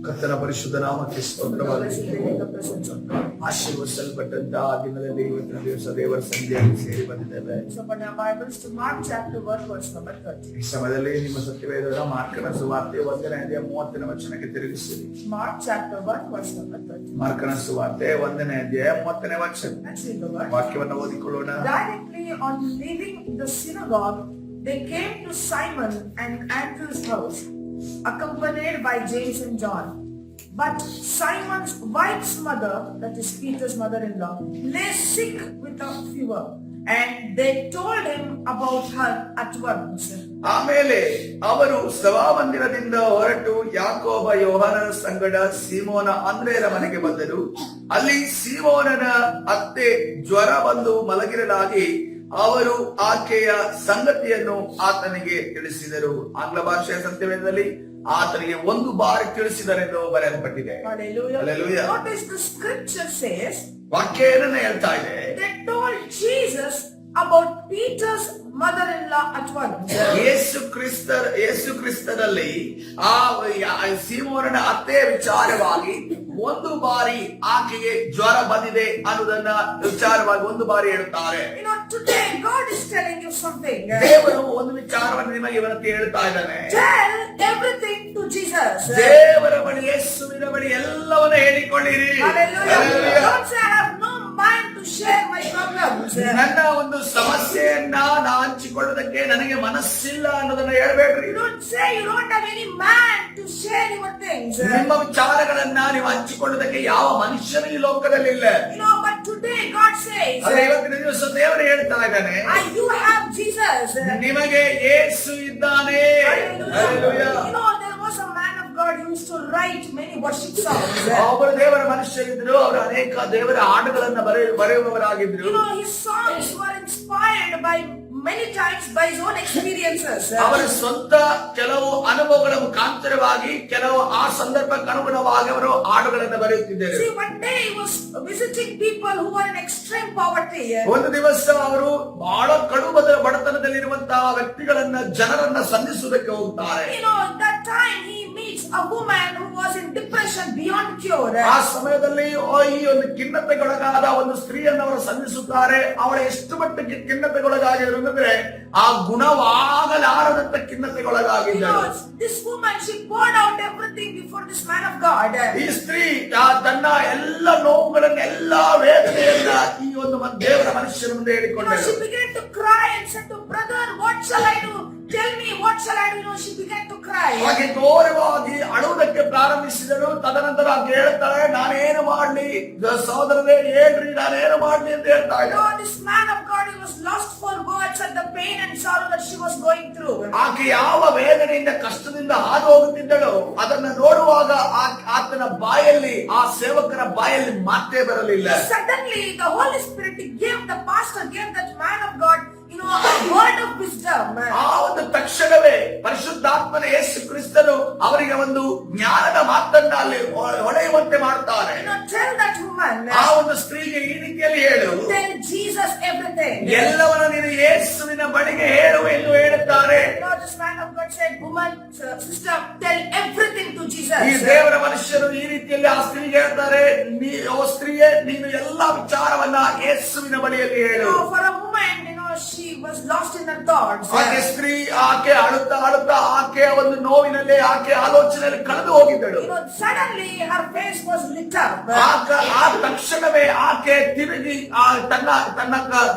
ಕರ್ತನ ಪರಿಶುದ್ಧ ನಾಮಕ್ಕೆ ಸ್ತೋತ್ರವಾಗಲಿ. ಆಶೀರ್ವದಿಸಲ್ಪಟ್ಟಂತಹ ದಿನದಲ್ಲಿ ಇವತ್ತಿನ ದಿವಸ ದೇವರ ಸಂಧಿಯಲ್ಲಿ ಸೇರಿ ಬಂದಿದ್ದೇವೆ. ಈ ಸಮಯದಲ್ಲಿ ನಿಮ್ಮ ಸತ್ಯವೇದದ ಮಾರ್ಕನ ಸುವಾರ್ತೆ 1ನೇ ಅಧ್ಯಾಯ 30ನೇ ವಚನಕ್ಕೆ ತಿರುಗಿಸಿರಿ. ಮಾರ್ಕನ ಸುವಾರ್ತೆ 1ನೇ ಅಧ್ಯಾಯ 30ನೇ ವಚನ ವಾಕ್ಯವನ್ನು ಓದಿಕೊಳ್ಳೋಣ. Directly on leaving the synagogue, they came to Simon and Andrew's house, accompanied by James and John. But Simon's wife's mother, that is Peter's mother-in-law, lay sick with a fever, and they told him about her at once. ಆಮೇಲೆ ಅವರು ಸಭಾಮಂದಿರದಿಂದ ಹೊರಟು ಯಾಕೋಬ ಯೋಹಾನನ ಸಂಗಡ ಸೀಮೋನ ಅಂದ್ರೇಯರ ಮನೆಗೆ ಬಂದರು. ಅಲ್ಲಿ ಸೀಮೋನನ ಅತ್ತೆ ಜ್ವರ ಬಂದು ಮಲಗಿರಲಾಗಿ ಅವರು ಆಕೆಯ ಸಂಗತಿಯನ್ನು ಆತನಿಗೆ ತಿಳಿಸಿದರು. ಆಂಗ್ಲ ಭಾಷೆಯ ಸತ್ಯವೇದದಲ್ಲಿ ಆತನಿಗೆ 1 ಬಾರಿ ತಿಳಿಸಿದರೆಂದು ಬರೆಯಲ್ಪಟ್ಟಿದೆ. Hallelujah. Notice the scripture says, ವಾಕ್ಯ ಏನನ್ನ ಹೇಳ್ತಾ ಇದೆ? They told Jesus about Peter's mother-in-law at once. ಯೇಸು ಕ್ರಿಸ್ತನಲ್ಲಿ ಆ ಸೀಮೋನನ ಅತ್ತೆಯ ವಿಚಾರವಾಗಿ 1 ಬಾರಿ ಆಕೆಗೆ ಜ್ವರ ಬಂದಿದೆ ಅನ್ನೋದನ್ನ ವಿಚಾರವಾಗಿ 1 ಬಾರಿ ಹೇಳುತ್ತಾರೆ. Today God is telling you something. ದೇವರು ಒಂದು ವಿಚಾರವನ್ನು ನಿಮಗೆ ಇವತ್ತು ಹೇಳ್ತಾ ಇದ್ದಾನೆ. Tell everything to Jesus. ದೇವರ ಬಳಿ ಯೇಸುವಿನ ಬಳಿ ಎಲ್ಲವನ್ನ ಹೇಳಿಕೊಳ್ಳಿರಿ. Hallelujah. Don't say I have no mind to share my problems. ನನ್ನ ಒಂದು ಸಮಸ್ಯೆಯನ್ನ ನಾನು ಹಂಚಿಕೊಳ್ಳೋದಕ್ಕೆ ನನಗೆ ಮನಸ್ಸಿಲ್ಲ ಅನ್ನೋದನ್ನ ಹೇಳ್ಬೇಡ್ರಿ. You don't say you don't have any man to share your things. ನಿಮ್ಮ ವಿಚಾರಗಳನ್ನ ನೀವು ಹಂಚಿಕೊಳ್ಳೋದಕ್ಕೆ ಯಾವ ಮನುಷ್ಯನು ಈ ಲೋಕದಲ್ಲಿ ಇಲ್ಲ. But today God says, ಇವತ್ತಿನ ದಿವಸ ದೇವರು ಹೇಳ್ತಾ ಇದ್ದಾನೆ, you have Jesus. ನಿಮಗೆ ಯೇಸು ಇದ್ದಾನೆ. Hallelujah. There was a man of God who used to write many worship songs. ಒಬ್ಬರು ದೇವರ ಮನುಷ್ಯರಿದ್ರು. ಅವರು ಅನೇಕ ದೇವರ ಹಾಡುಗಳನ್ನ ಬರೆಯುವವರಾಗಿದ್ರು. His songs were inspired by many times by his own experiences. ಅವರ ಸ್ವಂತ ಕೆಲವು ಅನುಭವಗಳ ಮುಖಾಂತರವಾಗಿ ಕೆಲವು ಆ ಸಂದರ್ಭಕ್ಕೆ ಅನುಗುಣವಾಗಿ ಅವರು ಹಾಡುಗಳನ್ನು ಬರೆಯುತ್ತಿದ್ದರು. See, one day he was visiting people who were in extreme poverty. ಒಂದು ದಿವಸ ಅವರು ಬಹಳ ಕಡು ಬಡತನದಲ್ಲಿರುವಂತಹ ವ್ಯಕ್ತಿಗಳನ್ನ ಜನರನ್ನ ಸಂಧಿಸುವುದಕ್ಕೆ ಹೋಗುತ್ತಾರೆ. That time he meets a woman who was in depression beyond cure. ಆ ಸಮಯದಲ್ಲಿ ಈ ಒಂದು ಖಿನ್ನತೆಗೊಳಗಾದ ಒಂದು ಸ್ತ್ರೀಯನ್ನು ಅವರು ಸಂಧಿಸುತ್ತಾರೆ. ಅವಳ ಎಷ್ಟು ಮಟ್ಟಿಗೆ ಖಿನ್ನತೆಗೊಳಗಾಗಿದ್ರು ಅಂದ್ರೆ ಆ ಗುಣವಾಗಲಾರದಂತ ಖಿನ್ನತೆಗೊಳಗಾಗಿದ್ದರು. This woman, she poured out everything before this man of God. ಈ ಸ್ತ್ರೀ ತನ್ನ ಎಲ್ಲ ನೋವುಗಳನ್ನ ಎಲ್ಲ ವೇದನೆಯನ್ನ ಈ ಒಂದು ದೇವರ ಮನುಷ್ಯನ ಮುಂದೆ ಹೇಳಿಕೊಂಡರು. She began to cry and said to brother, what shall I do? Tell me, what shall I do? She began to cry. ಹಾಗೆ ಘೋರವಾಗಿ ಅಳುವುದಕ್ಕೆ ಪ್ರಾರಂಭಿಸಿದಳು. ತದನಂತರ ಆಕೆ ಹೇಳ್ತಾಳೆ, ನಾನೇನು ಮಾಡ್ಲಿ ಸಹೋದರರೇ, ಹೇಳ್ರಿ ನಾನೇನು ಮಾಡ್ಲಿ ಅಂತ ಹೇಳ್ತಾ ಇದ್ದಾಳೆ. This man of God, he was lost for words at the pain and sorrow that she was going through. ಆಕೆ ಯಾವ ವೇದನೆಯಿಂದ ಕಷ್ಟದಿಂದ ಹಾದು ಹೋಗುತ್ತಿದ್ದಳು ಅದನ್ನ ನೋಡುವಾಗ ಆತನ ಬಾಯಲ್ಲಿ, ಆ ಸೇವಕರ ಬಾಯಲ್ಲಿ ಮಾತೇ ಬರಲಿಲ್ಲ. Suddenly the Holy Spirit gave the pastor, gave that man of God a word of wisdom. ಆ ಒಂದು ತಕ್ಷಣವೇ ಪರಿಶುದ್ಧಾತ್ಮನ ಯೇಸು ಕ್ರಿಸ್ತನು ಅವರಿಗೆ ಒಂದು ಜ್ಞಾನದ ಮಾತನ್ನ ಅಲ್ಲಿ ಹೊಳೆಯುವಂತೆ ಮಾಡ್ತಾರೆ. Tell that woman, ಆ ಒಂದು ಸ್ತ್ರೀಗೆ ಈ ರೀತಿಯಲ್ಲಿ ಹೇಳು, tell Jesus everything. ಎಲ್ಲವನ್ನ ನೀನು ಯೇಸುವಿನ ಬಳಿಗೆ ಹೇಳು ಎಂದು ಹೇಳುತ್ತಾರೆ. This man of God said, woman, sister, tell everything to Jesus. ಈ ದೇವರ ಮನುಷ್ಯರು ಈ ರೀತಿಯಲ್ಲಿ ಆ ಸ್ತ್ರೀಗೆ ಹೇಳ್ತಾರೆ, ಓ ಸ್ತ್ರೀಯೇ, ನೀನು ಎಲ್ಲಾ ವಿಚಾರವನ್ನ ಯೇಸುವಿನ ಬಳಿಯಲ್ಲಿ ಹೇಳು. For a woman, she was lost in her thoughts. ಆಕೆ ಸ್ತ್ರೀ, ಆಕೆ ಅಳುತ್ತಾ ಆಕೆಯ ಒಂದು ನೋವಿನಲ್ಲಿ, ಆಕೆ ಆಲೋಚನೆಯಲ್ಲಿ ಕಳೆದು ಹೋಗಿದ್ದಳು. Suddenly her face was lit up. ಆ ತಕ್ಷಣವೇ ಆಕೆ ತಿರುಗಿ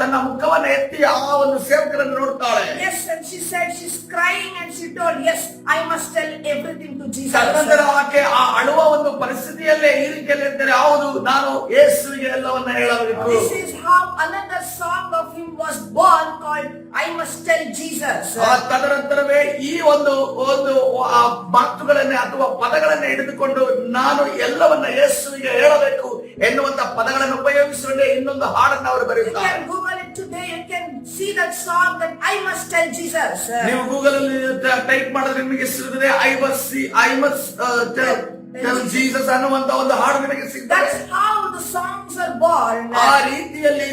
ತನ್ನ ಮುಖವನ್ನು ಎತ್ತಿ ಆ ಒಂದು ಸೇವಕರನ್ನು ನೋಡ್ತಾಳೆ. Yes, and she said, she's crying and she told, yes, I must tell everything to Jesus. ತದನಂತರ ಆಕೆ ಆ ಅಳುವ ಒಂದು ಪರಿಸ್ಥಿತಿಯಲ್ಲೇ ಈ ರೀತಿಯಲ್ಲಿ ಇರ್ತಾರೆ, ಹೌದು ನಾನು ಯೇಸುವಿಗೆ ಎಲ್ಲವನ್ನ ಹೇಳಬೇಕು. This is how another song of him was born called I must tell Jesus. ತದನಂತರವೇ ಈ ಒಂದು ಮಾತುಗಳನ್ನೇ ಅಥವಾ ಪದಗಳನ್ನ ಹಿಡಿದುಕೊಂಡು ನಾನು ಎಲ್ಲವನ್ನ ಯೇಸುವಿಗೆ ಹೇಳಬೇಕು ಎನ್ನುವಂತ ಪದಗಳನ್ನು ಉಪಯೋಗಿಸಿಕೊಂಡೇ ಇನ್ನೊಂದು ಹಾಡನ್ನು ಅವರು ಬರೆಯುತ್ತಾರೆ. You can Google it today, you can see that song that I must tell Jesus. ನೀವು ಗೂಗಲ್ ಅಲ್ಲಿ ಟೈಪ್ ಮಾಡಿದ್ರೆ ನಿಮಗೆ ಸಿಗುತ್ತದೆ, I must Tell Jesus ಅನ್ನುವಂತ ಒಂದು ಹಾಡು ನಿಮಗೆ ಸಿಗ್ತದೆ. That's how the songs are born. ಆ ರೀತಿಯಲ್ಲಿ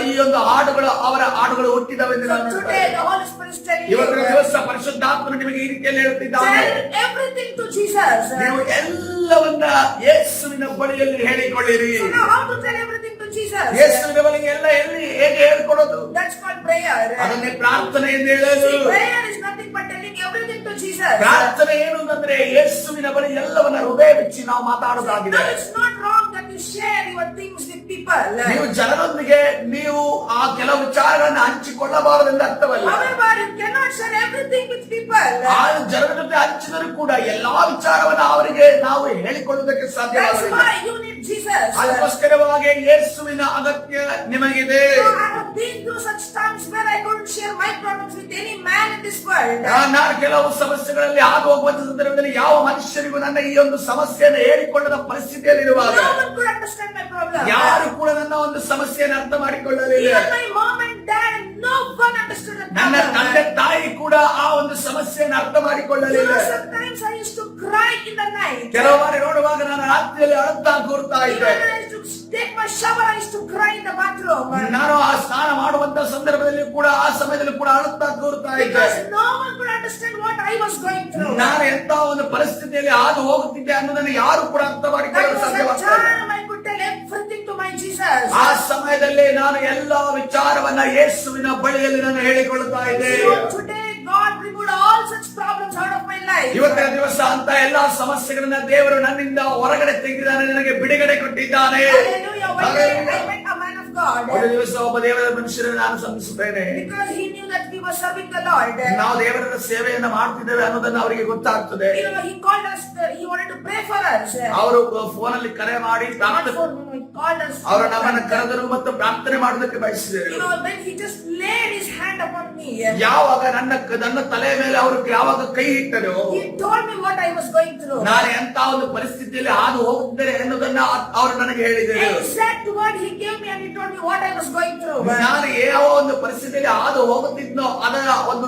ಈ ಒಂದು ಹಾಡುಗಳು ಅವರ ಹಾಡುಗಳು ಹುಟ್ಟಿದವೆ ಎಂದು So ನಾನು today the Holy Spirit is telling ಇವತ್ತಿನ you, ದಿವಸ ಪರಿಶುದ್ಧಾತ್ಮನು ನಿಮಗೆ ಈ ರೀತಿಯಲ್ಲಿ ಹೇಳುತ್ತಿದ್ದಾನೆ. tell everything to Jesus. ನೀವು ಎಲ್ಲವನ್ನ ಯೇಸುವಿನ ಬಳಿಯಲ್ಲಿ ಹೇಳಿಕೊಳ್ಳಿರಿ. So now how to tell everything to Jesus? ಯೇಸುವಿನ ಬಳಿಗೆ ಎಲ್ಲ ಎಲ್ಲಿ ಹೇಗೆ ಹೇಳ್ಕೊಡೋದು? That's called prayer. ಅದನ್ನೇ ಪ್ರಾರ್ಥನೆ ಎಂದು ಹೇಳೋದು. See, prayer is nothing but telling everything to Jesus. ಪ್ರಾರ್ಥನೆ ಏನು ಅಂದ್ರೆ ಯೇಸುವಿನ ಬಳಿ ಎಲ್ಲವನ್ನ ಹೃದಯ ಬಿಚ್ಚಿ ನಾವು ಮಾತಾಡೋದಾಗಿದೆ. Now it's not wrong that you share your things with people. ನೀವು ಜನರೊಂದಿಗೆ ನೀವು ಆ ಕೆಲವು ವಿಚಾರಗಳನ್ನು ಹಂಚಿಕೊಳ್ಳಬಾರದೆಂದು ಅರ್ಥವಲ್ಲ. However, you cannot share everything with people. ಆ ಜನರ ಜೊತೆ ಹಂಚಿದರೂ ಕೂಡ ಎಲ್ಲಾ ವಿಚಾರವನ್ನ ಅವರಿಗೆ ನಾವು ಹೇಳಿಕೊಳ್ಳುವುದಕ್ಕೆ That's ಸಾಧ್ಯವಾಗಲ್ಲ. why you need Jesus. ಅದಕ್ಕೋಸ್ಕರವಾಗಿ ಯೇಸುವಿನ ಅಗತ್ಯ ನಿಮಗಿದೆ. So I have been through such times where I couldn't share my problems with any man in this world. ನಾನು ಕೆಲವು ಸಮಸ್ಯೆಗಳಲ್ಲಿ ಆಗ ಹೋಗುವಂತ ಸಂದರ್ಭದಲ್ಲಿ ಯಾವ ಮನುಷ್ಯರಿಗೂ ನನ್ನ ಈ ಒಂದು ಸಮಸ್ಯೆಯನ್ನು ಹೇಳಿಕೊಳ್ಳದ ಪರಿಸ್ಥಿತಿಯಲ್ಲಿರುವಾಗ No one could understand my problem. ಯಾರು ಕೂಡ ನನ್ನ ಒಂದು ಸಮಸ್ಯೆಯನ್ನು ಅರ್ಥ ಮಾಡಿಕೊಳ್ಳಲಿಲ್ಲ. Even my mom and dad, no one understood the ನನ್ನ problem. ತಂದೆ ತಾಯಿ ಕೂಡ ಆ ಒಂದು ಸಮಸ್ಯೆಯನ್ನು ಅರ್ಥ You ಮಾಡಿಕೊಳ್ಳಲಿಲ್ಲ. know, sometimes I used to cry in the night. ಕೆಲವು ಬಾರಿ ನೋಡುವಾಗ ನಾನು ರಾತ್ರಿಯಲ್ಲಿ ಅಳುತ್ತಾ ಕೂರ್ತಾ Even ಇದ್ದೆ. when I used to take my shower, I used to cry in the bathroom. ನಾನು ಆ ಸ್ನಾನ ಮಾಡುವಂತ ಸಂದರ್ಭದಲ್ಲಿ ಕೂಡ ಆ ಸಮಯದಲ್ಲಿ ಕೂಡ ಅಳುತ್ತಾ ಕೂರ್ತಾ ಇದ್ದೆ. Because no one could understand what I was going through. ನಾನು ಎಂತ ಒಂದು ಪರಿಸ್ಥಿತಿಯಲ್ಲಿ ಹಾದು ಹೋಗುತ್ತಿದ್ದೆ ಅನ್ನೋದನ್ನು ಯಾರು ಕೂಡ ಅರ್ಥ That ಮಾಡಿಕೊಳ್ಳಲು was the ಸಾಧ್ಯವಾಗ್ತದೆ. time I could tell everything to my Jesus. ಆ ಸಮಯದಲ್ಲಿ ನಾನು ಎಲ್ಲಾ ವಿಚಾರವನ್ನ ಯೇಸುವಿನ ಬಳಿಯಲ್ಲಿ ನಾನು ಹೇಳಿಕೊಳ್ಳುತ್ತಾ ಇದ್ದೆ. So today God removed all such problems out of my life. ಇವತ್ತಿನ ದಿವಸ ಅಂತ ಎಲ್ಲಾ ಸಮಸ್ಯೆಗಳನ್ನ ದೇವರು ನನ್ನಿಂದ ಹೊರಗಡೆ ತೆಗೆದಿದ್ದಾನೆ, ನನಗೆ ಬಿಡುಗಡೆ ಕೊಟ್ಟಿದ್ದಾನೆ. Hallelujah. One day I met a man of God. ಒಂದು ದಿವಸ ಒಬ್ಬ ದೇವರ ಮನುಷ್ಯರನ್ನು ನಾನು ಸಂಧಿಸುತ್ತೇನೆ. Because he knew that we were serving the Lord. ನಾವು ದೇವರ ಸೇವೆಯನ್ನ ಮಾಡ್ತಿದ್ದೇವೆ ಅನ್ನೋದನ್ನ ಅವರಿಗೆ ಗೊತ್ತಾಗ್ತದೆ. You know, he called us, he wanted to pray for us. ಅವರು ಫೋನಲ್ಲಿ ಕರೆ ಮಾಡಿ Not ಪ್ರಾರ್ಥನೆ for, he called us. ಅವರು ನಮ್ಮನ್ನ ಕರೆದರು ಮತ್ತು ಪ್ರಾರ್ಥನೆ ಮಾಡೋದಕ್ಕೆ ಬಯಸಿದರು. You know, when he just laid his hand upon me, ಯಾವಾಗ ನನ್ನ ತಲೆ ಮೇಲೆ ಅವರು ಯಾವಾಗ ಕೈ ಇಟ್ಟರು, he told me what I was going through. ನಾನು ಎಂತ ಒಂದು ಪರಿಸ್ಥಿತಿಯಲ್ಲಿ ಹಾದು ಹೋಗುತ್ತೇನೆ ಎನ್ನುವುದನ್ನ ಅವರು ನನಗೆ ಹೇಳಿದರು. Exact word he gave me and he told me what I was going through. ನಾನು ಯಾವ ಒಂದು ಪರಿಸ್ಥಿತಿಯಲ್ಲಿ ಹಾದು ಹೋಗುತ್ತಿದ್ನೋ ಅದರ ಒಂದು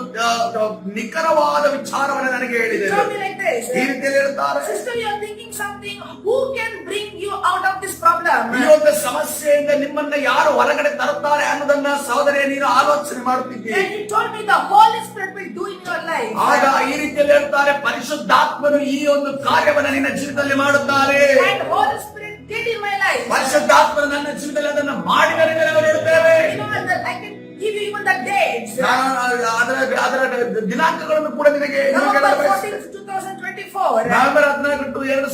ನಿಖರವಾದ ವಿಚಾರವನ್ನು ನನಗೆ He ಹೇಳಿದರು. told me like this. ಈ ರೀತಿಯಲ್ಲಿ ಹೇಳ್ತಾರೆ, Sister, you are thinking something. Who can bring you out of this problem? ಈ ಒಂದು ಸಮಸ್ಯೆಯಿಂದ ನಿಮ್ಮನ್ನ ಯಾರು ಹೊರಗಡೆ ತರುತ್ತಾರೆ ಅನ್ನೋದನ್ನ ಸಹೋದರಿಯ ನೀನು ಆಲೋಚನೆ ಮಾಡುತ್ತಿದ್ದೀರಿ. And he told me the Holy Spirit will do in your life. ಆಗ ಈ ರೀತಿಯಲ್ಲಿ ಹೇಳ್ತಾರೆ, ಪರಿಶುದ್ಧಾತ್ಮನು ಈ ಒಂದು ಕಾರ್ಯವನ್ನ ನಿನ್ನ ಜೀವಿತದಲ್ಲಿ ಮಾಡುತ್ತಾರೆ. And Holy Spirit did in my life. ಪರಿಶುದ್ಧಾತ್ಮನು ನನ್ನ ಜೀವಿತದಲ್ಲಿ ಅದನ್ನ ಮಾಡಿದರೆ ನಾವು ಹೇಳ್ತೇವೆ. You know, I can give you even the dates. ನಾನು ಅದರ ದಿನಾಂಕಗಳನ್ನು ಕೂಡ ನಿನಗೆ November 14th, 2024. ನವೆಂಬರ್ 14,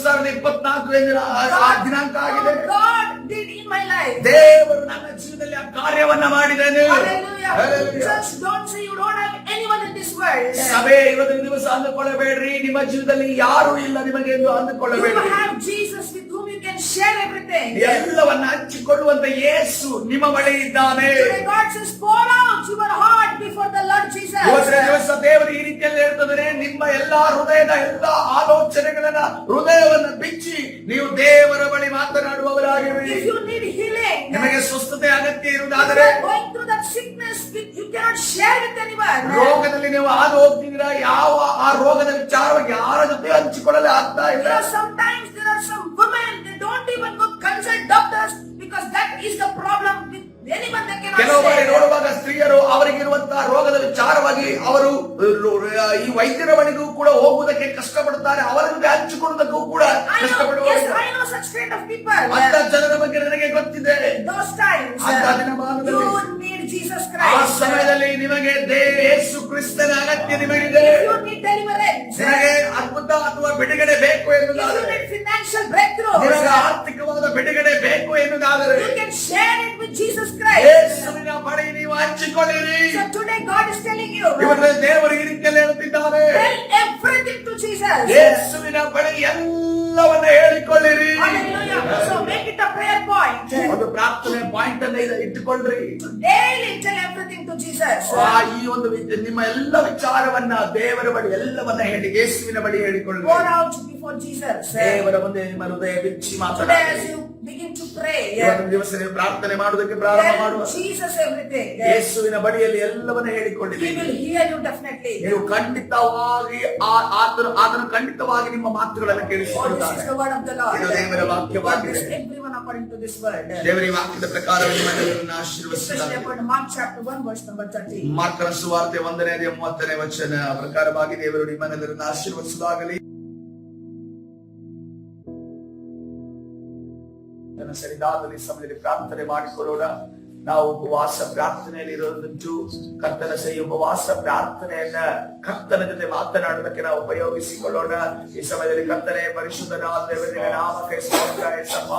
2024 ಎಂದಿನ ಆ ದಿನಾಂಕ ಆಗಿದೆ. God did in my life. ದೇವರು ನನ್ನ ಜೀವಿತದಲ್ಲಿ ಆ ಕಾರ್ಯವನ್ನ ಮಾಡಿದ್ದಾನೆ. Hallelujah. Hallelujah. Just don't say you don't have anyone in this world. ಸಭೆ ಇವತ್ತಿನ ದಿವಸ ಅಂದುಕೊಳ್ಳಬೇಡ್ರಿ, ನಿಮ್ಮ ಜೀವಿತದಲ್ಲಿ ಯಾರು ಇಲ್ಲ ನಿಮಗೆ ಎಂದು You ಅಂದುಕೊಳ್ಳಬೇಡ್ರಿ. have Jesus with whom you can share everything. ಎಲ್ಲವನ್ನ ಹಂಚಿಕೊಳ್ಳುವಂತ ಯೇಸು ನಿಮ್ಮ ಬಳಿ ಇದ್ದಾನೆ. Today God says, pour out your heart before the Lord Jesus. ಇವತ್ತಿನ ದಿವಸ ದೇವರು ಈ ರೀತಿಯಲ್ಲಿ ಹೇಳ್ತದೆ, ನಿಮ್ಮ ಎಲ್ಲಾ ಹೃದಯದ ಎಲ್ಲಾ ಆಲೋಚನೆಗಳನ್ನ ಹೃದಯವನ್ನ ಬಿಚ್ಚಿ ನೀವು ದೇವರ ಬಳಿ ಮಾತನಾಡುವವರಾಗಿರಿ. If you need healing, ನಿಮಗೆ ಸ್ವಸ್ಥತೆ ಅಗತ್ಯ if ಇರುವುದಾದರೆ, you are going through that sickness, you cannot share with anyone. ರೋಗದಲ್ಲಿ ನೀವು ಹಾದು ಹೋಗ್ತಿದ್ದೀರಾ, ಯಾವ ಆ ರೋಗದ ವಿಚಾರವಾಗಿ ಯಾರ ಜೊತೆ ಹಂಚಿಕೊಳ್ಳಲು ಆಗ್ತಾ You ಇಲ್ಲ. know, sometimes there are some women, they don't even go consult doctors because that is the problem with anyone they cannot ಕೆಲವು ಬಾರಿ share. ನೋಡುವಾಗ ಸ್ತ್ರೀಯರು ಅವರಿಗಿರುವಂತಹ ರೋಗದ ವಿಚಾರವಾಗಿ ಅವರು ಈ ವೈದ್ಯರ ಬಳಿಗೂ ಕೂಡ ಹೋಗುವುದಕ್ಕೆ ಕಷ್ಟಪಡುತ್ತಾರೆ, ಅವರ ಜೊತೆ ಹಂಚಿಕೊಳ್ಳುವುದಕ್ಕೂ ಕೂಡ I know, ಕಷ್ಟಪಡುವರು. yes, I know such kind of people. ಅಂತ ಜನರ ಬಗ್ಗೆ ನನಗೆ ಗೊತ್ತಿದೆ. Those times, ಅಂತ ದಿನಮಾನದಲ್ಲಿ you need Jesus ಆ Christ. ಸಮಯದಲ್ಲಿ ನಿಮಗೆ ಯೇಸು ಕ್ರಿಸ್ತನ ಅಗತ್ಯ ನಿಮಗಿದೆ. If you need deliverance, ನಿನಗೆ ಅದ್ಭುತ ಅಥವಾ ಬಿಡುಗಡೆ ಬೇಕು if you ಎನ್ನುವುದಾದರೆ, need financial breakthrough, ನಿನಗೆ ಆರ್ಥಿಕವಾದ ಬಿಡುಗಡೆ ಬೇಕು ಎನ್ನುವುದಾದರೆ, you can share it with Jesus Christ. ಯೇಸುವಿನ ಬಳಿ ನೀವು ಹಂಚಿಕೊಳ್ಳಿರಿ. So today God is telling you, ಇವತ್ತು ದೇವರು ಈ ರೀತಿಯಲ್ಲಿ ಹೇಳುತ್ತಿದ್ದಾರೆ, tell everything to Jesus. ಯೇಸುವಿನ ಬಳಿ ಎಲ್ಲವನ್ನ ಹೇಳಿಕೊಳ್ಳಿರಿ. Hallelujah. So make it a prayer point. ಒಂದು ಪ್ರಾರ್ಥನೆ ಪಾಯಿಂಟ್ ಅನ್ನ ಇಟ್ಟುಕೊಳ್ಳ್ರಿ. To daily tell everything to Jesus. ಈ ಒಂದು ನಿಮ್ಮ ಎಲ್ಲ ವಿಚಾರವನ್ನ ದೇವರ ಬಳಿ ಎಲ್ಲವನ್ನ ಹೇಳಿ ಯೇಸುವಿನ ಬಳಿ ಹೇಳಿಕೊಳ್ಳ್ರಿ. Pour out before Jesus. ದೇವರ ಮುಂದೆ ನಿಮ್ಮ ಹೃದಯ ಬಿಚ್ಚಿ Today ಮಾತನಾಡಿ. as you begin to pray. ಇವತ್ತಿನ ದಿವಸ ನೀವು ಪ್ರಾರ್ಥನೆ ಮಾಡುವುದಕ್ಕೆ ಪ್ರಾರಂಭ Tell ಮಾಡುವ Jesus everything. ಯೇಸುವಿನ ಬಳಿಯಲ್ಲಿ ಎಲ್ಲವನ್ನ He ಹೇಳಿಕೊಂಡಿದ್ದೀರಿ. will hear you definitely. ನೀವು ಖಂಡಿತವಾಗಿ ಆತನು ಖಂಡಿತವಾಗಿ ನಿಮ್ಮ ಮಾತುಗಳನ್ನು Oh, this ಕೇಳಿಸಿಕೊಳ್ಳುತ್ತಾನೆ. is the word of the Lord. ಇದು ದೇವರ God ವಾಕ್ಯವಾಗಿದೆ. bless everyone according to this word. ದೇವರ ಈ ವಾಕ್ಯದ ಪ್ರಕಾರ ನಿಮ್ಮನ್ನೆಲ್ಲರನ್ನು Especially ಆಶೀರ್ವದಿಸುತ್ತಾನೆ. according to Mark chapter 1 verse number 30. ಮಾರ್ಕನ ಸುವಾರ್ತೆ 1:30 ವಚನ ಪ್ರಕಾರವಾಗಿ ದೇವರು ನಿಮ್ಮನ್ನೆಲ್ಲರನ್ನು ಆಶೀರ್ವದಿಸುವುದಾಗಲಿ. ಸರಿದಾದಲ್ಲಿ ಸಮಯದಲ್ಲಿ ಪ್ರಾರ್ಥನೆ ಮಾಡಿಕೊಳ್ಳೋಣ. ನಾವು ಉಪವಾಸ ಪ್ರಾರ್ಥನೆಯಲ್ಲಿ ಇರೋದುಂಟು. ಕರ್ತನ ಸಹಿ ಉಪವಾಸ ಪ್ರಾರ್ಥನೆಯನ್ನ ಕರ್ತನ ಜೊತೆ ಮಾತನಾಡುವುದಕ್ಕೆ ನಾವು ಉಪಯೋಗಿಸಿಕೊಳ್ಳೋಣ. ಈ ಸಮಯದಲ್ಲಿ ಕರ್ತನೆ ಪರಿಶುದ್ಧನಾದ ದೇವರ ನಾಮಕ್ಕೆ ಸ್ತೋತ್ರ ಯೇಸಪ್ಪ.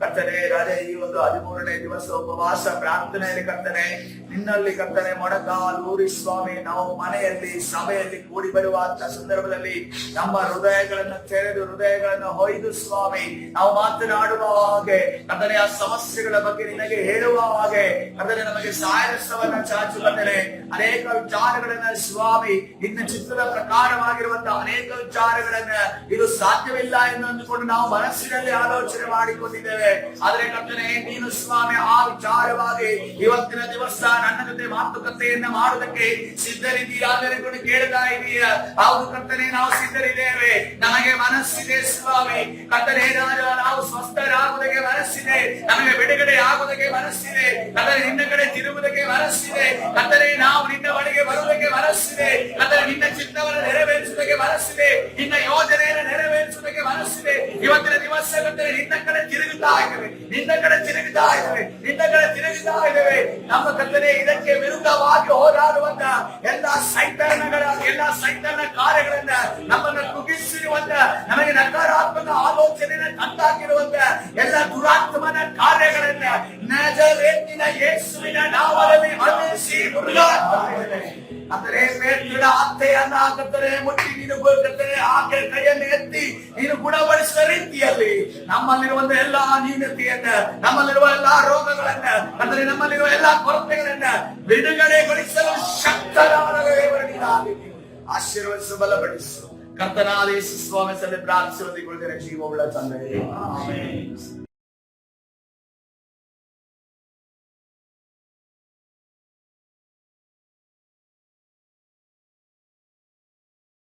ಕರ್ತನೆ ರಾಜೇ, ಈ ಒಂದು 13ನೇ ದಿವಸ ಉಪವಾಸ ಪ್ರಾರ್ಥನೆಯಲ್ಲಿ ಕರ್ತನೆ ನಿನ್ನಲ್ಲಿ ಕರ್ತನೆ ಮೊಣಕಾಲೂರಿ ಸ್ವಾಮಿ, ನಾವು ಮನೆಯಲ್ಲಿ ಸಭೆಯಲ್ಲಿ ಕೂಡಿ ಬರುವಂತ ಸಂದರ್ಭದಲ್ಲಿ ನಮ್ಮ ಹೃದಯಗಳನ್ನು ತೆರೆದು ಹೃದಯಗಳನ್ನು ಹೊಯ್ದು ಸ್ವಾಮಿ ನಾವು ಮಾತನಾಡುವ ಹಾಗೆ ಕರ್ತನೆ ಆ ಸಮಸ್ಯೆಗಳ ಬಗ್ಗೆ ನಿನಗೆ ಹೇಳುವ ಹಾಗೆ ಕರ್ತನೆ ನಮಗೆ ಸಾಯರಸವನ್ನ ಚಾಚು ಕರ್ತನೆ ಅನೇಕ ವಿಚಾರಗಳನ್ನ ಸ್ವಾಮಿ ನಿನ್ನ ಚಿತ್ರದ ಪ್ರಕಾರವಾಗಿರುವಂತಹ ಅನೇಕ ವಿಚಾರಗಳನ್ನ ಇದು ಸಾಧ್ಯವಿಲ್ಲ ಎಂದು ಅಂದುಕೊಂಡು ನಾವು ಮನಸ್ಸಿನಲ್ಲಿ ಆಲೋಚನೆ ಮಾಡಿಕೊಂಡಿದ್ದೇವೆ. ಆದ್ರೆ ಕರ್ತನೆ ನೀನು ಸ್ವಾಮಿ ಆ ವಿಚಾರವಾಗಿ ಇವತ್ತಿನ ದಿವಸ ನನ್ನ ಜೊತೆ ಮಾತುಕತೆಯನ್ನ ಮಾಡುವುದಕ್ಕೆ ಸಿದ್ಧರಿದ್ದೀಯಾ ಎಂದು ಕೇಳ್ತಾ ಇದೀಯ. ಹೌದು ಕರ್ತನೆ, ನಾವು ಸಿದ್ಧರಿದ್ದೇವೆ. ನಮಗೆ ಮನಸ್ಸಿದೆ ಸ್ವಾಮಿ. ಕರ್ತನೆ ನಾವು ಸ್ವಸ್ಥರಾಗುವುದಕ್ಕೆ ಮನಸ್ಸಿದೆ, ನಮಗೆ ಬಿಡುಗಡೆ ಆಗುವುದಕ್ಕೆ ಮನಸ್ಸಿದೆ. ಕರ್ತನೆ ನಿನ್ನ ಕಡೆ ತಿರುಗುವುದಕ್ಕೆ ಮನಸ್ಸಿದೆ. ಕರ್ತನೆ ನಾವು ನಿನ್ನ ಬಳಿಗೆ ಬರುವುದಕ್ಕೆ ಮನಸ್ಸಿದೆ. ಕರ್ತನೆ ನಿನ್ನ ಚಿತ್ತವನ್ನು ನೆರವೇರಿಸುವುದಕ್ಕೆ ಮನಸ್ಸಿದೆ. ನಿನ್ನ ಯೋಜನೆಯನ್ನು ನೆರವೇರಿಸುವುದಕ್ಕೆ ಮನಸ್ಸಿದೆ. ಇವತ್ತಿನ ದಿವಸ ಕರ್ತನೆ ನಿನ್ನ ಕಡೆ ತಿರುಗುತ್ತಾ ಇದ್ದೇವೆ, ನಿನ್ನ ಕಡೆ ತಿರುಗುತ್ತಾ ಇದ್ದೇವೆ, ನಿನ್ನ ಕಡೆ ತಿರುಗುತ್ತಾ ಇದ್ದೇವೆ. ನಮ್ಮ ಕರ್ತನೆ ಇದಕ್ಕೆ ವಿರುದ್ಧವಾಗಿ ಹೋರಾಡುವಂತ ಎಲ್ಲ ಸೈತಾನ ಕಾರ್ಯಗಳನ್ನ ನಮ್ಮನ್ನು ಕುಗ್ಗಿಸಿರುವಂತ ನಮಗೆ ನಕಾರಾತ್ಮಕ ಆಲೋಚನೆಯನ್ನು ತಂದಾಕಿರುವಂತ ಎಲ್ಲ ದುರಾತ್ಮನ ಕಾರ್ಯಗಳನ್ನ ನಜರೇತಿನ ಯೇಸುವಿನ ನಾಮದಲ್ಲಿ ಬಂಧಿಸಿ ಮುರಿದಾಡ್ತಾ ಇದ್ದೇವೆ. ಅಂದರೆ ಪೇತ್ರನ ಅತ್ತೆಯನ್ನ ಕರ್ತನೆ ಮುಟ್ಟಿ ನೀನು ಕರ್ತನೆ ಆಕೆ ಕೈಯನ್ನು ಎತ್ತಿ ನೀನು ಗುಣಪಡಿಸಿದ ರೀತಿಯಲ್ಲಿ ನಮ್ಮಲ್ಲಿರುವಂತ ಎಲ್ಲಾ ನ್ಯೂನತೆಯನ್ನ, ನಮ್ಮಲ್ಲಿರುವ ಎಲ್ಲಾ ರೋಗಗಳನ್ನ, ಅಂದರೆ ನಮ್ಮಲ್ಲಿರುವ ಎಲ್ಲಾ ಕೊರತೆಗಳನ್ನ ಬಿಡುಗಡೆಗೊಳಿಸಲು ಶಕ್ತರಾದ ದೇವರನ್ನಾಗಿ ಆಶೀರ್ವದಿಸು, ಬಲಪಡಿಸು. ಕರ್ತನಾದ ಯೇಸು ಸ್ವಾಮಿ ಸಲ್ಲಿ ಪ್ರಾರ್ಥಿಸುವುದಕ್ಕೆ ಜೀವವುಳ್ಳ ತಂದೆ. ಆಮೆನ್.